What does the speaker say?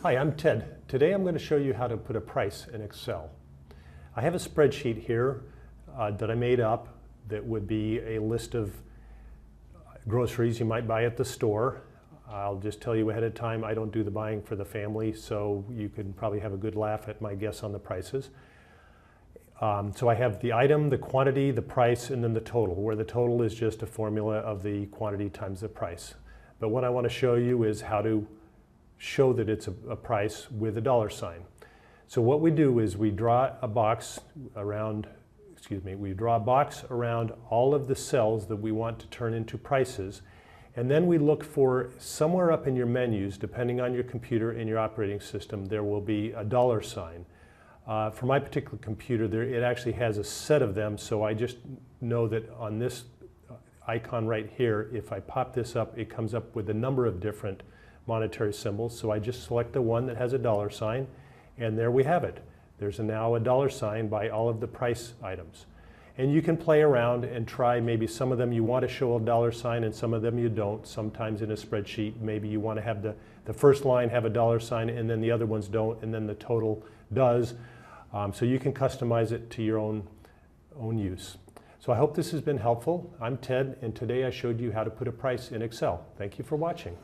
Hi, I'm Ted. Today I'm going to show you how to put a price in Excel. I have a spreadsheet here that I made up that would be a list of groceries you might buy at the store. I'll just tell you ahead of time, I don't do the buying for the family, so you can probably have a good laugh at my guess on the prices. So I have the item, the quantity, the price, and then the total, where the total is just a formula of the quantity times the price. But what I want to show you is how to show that it's a price with a dollar sign. So what we do is we draw a box around, all of the cells that we want to turn into prices, and then we look for somewhere up in your menus, depending on your computer and your operating system, there will be a dollar sign. For my particular computer, it actually has a set of them, so I just know that on this icon right here, if I pop this up, it comes up with a number of different monetary symbols. So I just select the one that has a dollar sign, and there we have it. There's now a dollar sign by all of the price items. And you can play around and try, maybe some of them you want to show a dollar sign and some of them you don't. Sometimes in a spreadsheet, maybe you want to have the first line have a dollar sign and then the other ones don't, and then the total does. So you can customize it to your own use. So I hope this has been helpful. I'm Ted, and today I showed you how to put a price in Excel. Thank you for watching.